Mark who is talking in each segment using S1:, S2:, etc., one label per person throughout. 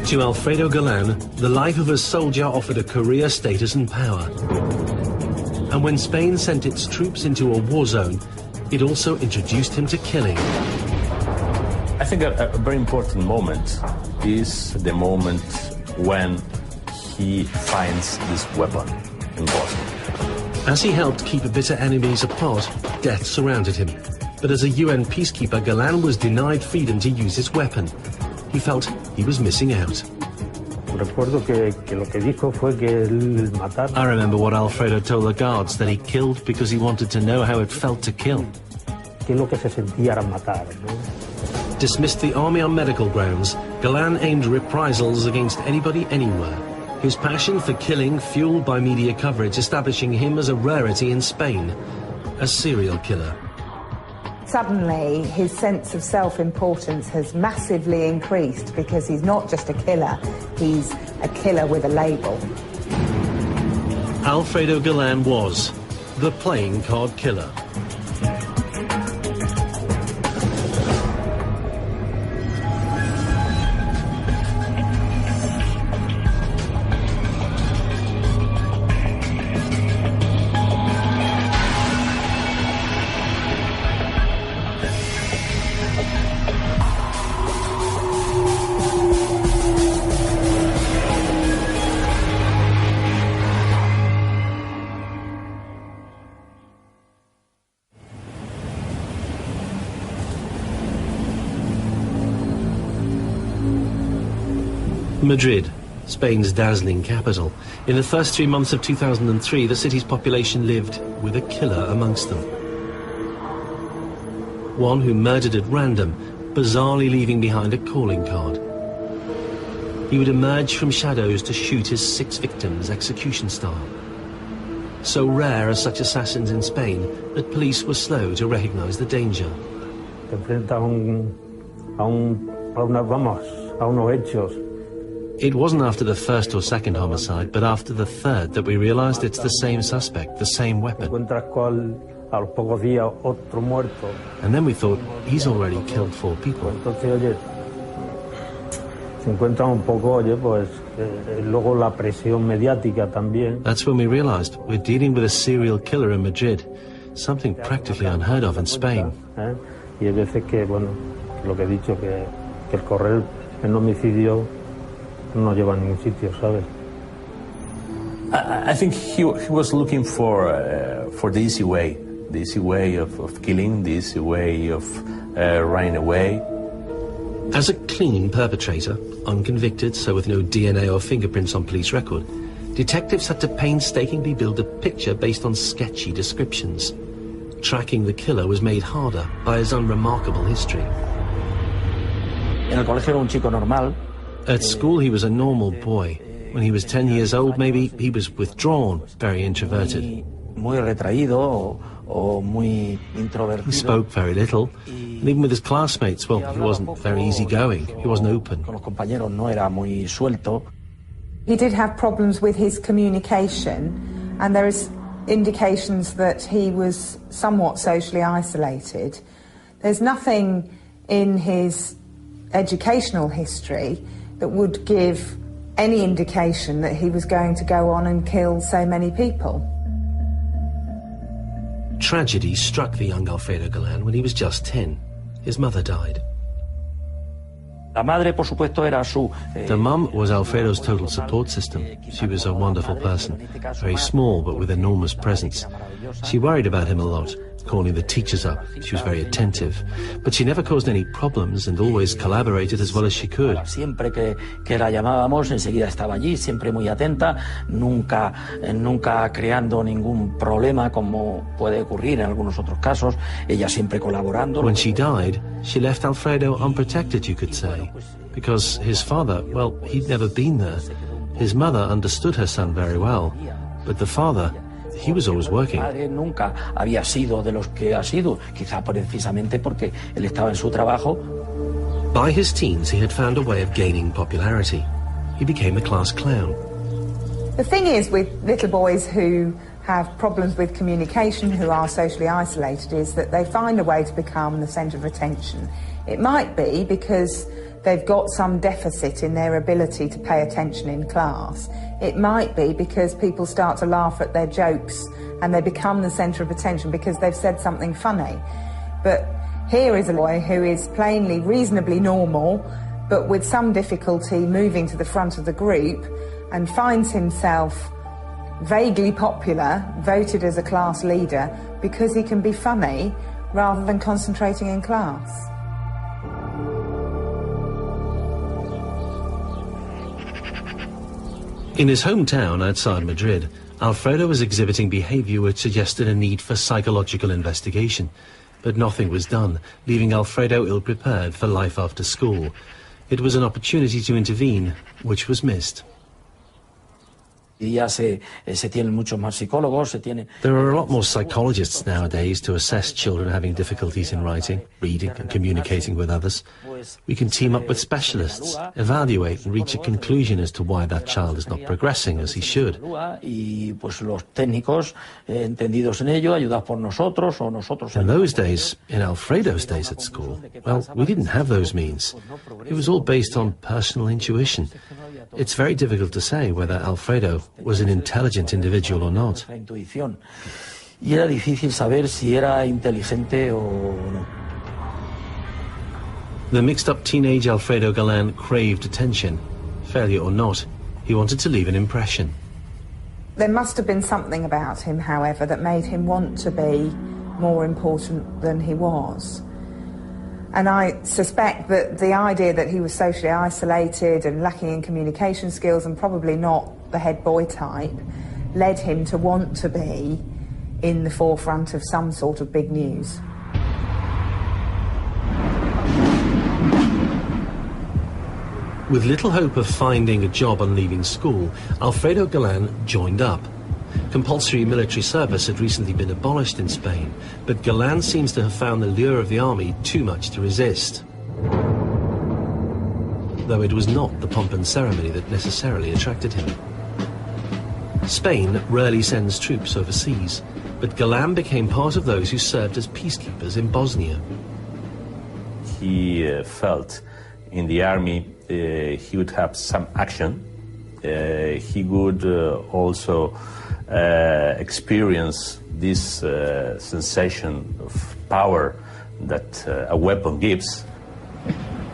S1: To Alfredo Galan, the life of a soldier offered a career, status and power. And when Spain sent its troops into a war zone, it also introduced him to killing.
S2: I think a very important moment is the moment when he finds this weapon in Bosnia.
S1: As he helped keep bitter enemies apart, death surrounded him. But as a UN peacekeeper, Galan was denied freedom to use his weapon. He felt he was missing out. I remember what Alfredo told the guards, that he killed because he wanted to know how it felt to kill. Dismissed the army on medical grounds, Galan aimed reprisals against anybody, anywhere. His passion for killing fueled by media coverage, establishing him as a rarity in Spain, a serial killer.
S3: Suddenly, his sense of self-importance has massively increased because he's not just a killer, he's a killer with a label.
S1: Alfredo Galan was the playing card killer. Madrid, Spain's dazzling capital. In the first 3 months of 2003, the city's population lived with a killer amongst them. One who murdered at random, bizarrely leaving behind a calling card. He would emerge from shadows to shoot his 6 victims execution style. So rare are such assassins in Spain that police were slow to recognize the danger. It wasn't after the first or second homicide, but after the third that we realized it's the same suspect, the same weapon. And then we thought, he's already killed 4 people. That's when we realized we're dealing with a serial killer in Madrid, something practically unheard of in Spain.
S2: I think he was looking for the easy way of killing, the easy way of running away.
S1: As a clean perpetrator, unconvicted, so with no DNA or fingerprints on police record, detectives had to painstakingly build a picture based on sketchy descriptions. Tracking the killer was made harder by his unremarkable history. At school, he was a normal boy. When he was 10 years old, maybe he was withdrawn, very introverted. He spoke very little, and even with his classmates, well, he wasn't very easygoing. He wasn't open.
S3: He did have problems with his communication, and there is indications that he was somewhat socially isolated. There's nothing in his educational history that would give any indication that he was going to go on and kill so many people.
S1: Tragedy struck the young Alfredo Galan when he was just 10. His mother died. The mum was Alfredo's total support system. She was a wonderful person, very small but with enormous presence. She worried about him a lot, calling the teachers up. She was very attentive, but she never caused any problems and always collaborated as well as she could.
S4: Siempre que la llamábamos, enseguida estaba allí, siempre muy atenta, nunca creando ningún problema como puede ocurrir en algunos otros casos, ella siempre colaborando.
S1: When she died, she left Alfredo unprotected, you could say, because his father, well, he'd never been there. His mother understood her son very well, but the father, he was always working.
S4: Nunca había sido de los que ha sido, quizá precisamente porque él estaba en su trabajo.
S1: By his teens, he had found a way of gaining popularity. He became a class clown.
S3: The thing is with little boys who have problems with communication, who are socially isolated, is that they find a way to become the centre of attention. It might be because they've got some deficit in their ability to pay attention in class. It might be because people start to laugh at their jokes and they become the centre of attention because they've said something funny. But here is a boy who is plainly reasonably normal, but with some difficulty moving to the front of the group, and finds himself vaguely popular, voted as a class leader, because he can be funny rather than concentrating in class.
S1: In his hometown outside Madrid, Alfredo was exhibiting behaviour which suggested a need for psychological investigation. But nothing was done, leaving Alfredo ill-prepared for life after school. It was an opportunity to intervene, which was missed.
S4: There
S1: are a lot more psychologists nowadays to assess children having difficulties in writing, reading and communicating with others. We can team up with specialists, evaluate and reach a conclusion as to why that child is not progressing as he should. In those days, in Alfredo's days at school, well, we didn't have those means. It was all based on personal intuition. It's very difficult to say whether Alfredo was an intelligent individual or not. The mixed-up teenage Alfredo Galán craved attention. Failure or not, he wanted to leave an impression.
S3: There must have been something about him, however, that made him want to be more important than he was. And I suspect that the idea that he was socially isolated and lacking in communication skills and probably not the head boy type led him to want to be in the forefront of some sort of big news.
S1: With little hope of finding a job on leaving school, Alfredo Galán joined up. Compulsory military service had recently been abolished in Spain, but Galán seems to have found the lure of the army too much to resist. Though it was not the pomp and ceremony that necessarily attracted him. Spain rarely sends troops overseas, but Galán became part of those who served as peacekeepers in Bosnia.
S2: He felt in the army he would have some action. He would also experience this sensation of power that a weapon gives.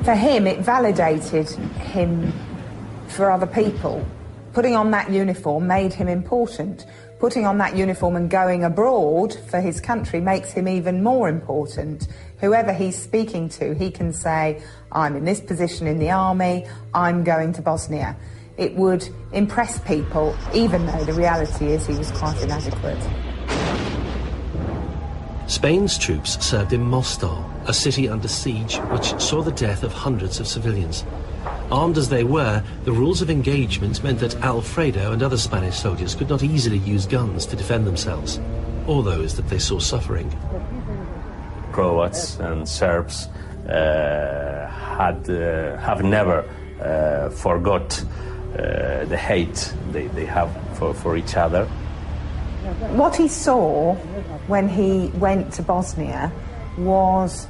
S3: For him, it validated him for other people. Putting on that uniform made him important. Putting on that uniform and going abroad for his country makes him even more important. Whoever he's speaking to, he can say, I'm in this position in the army, I'm going to Bosnia. It would impress people, even though the reality is he was quite inadequate.
S1: Spain's troops served in Mostar, a city under siege which saw the death of hundreds of civilians. Armed as they were, the rules of engagement meant that Alfredo and other Spanish soldiers could not easily use guns to defend themselves, or those that they saw suffering.
S2: Croats and Serbs have never forgot the hate they have for each other.
S3: What he saw when he went to Bosnia was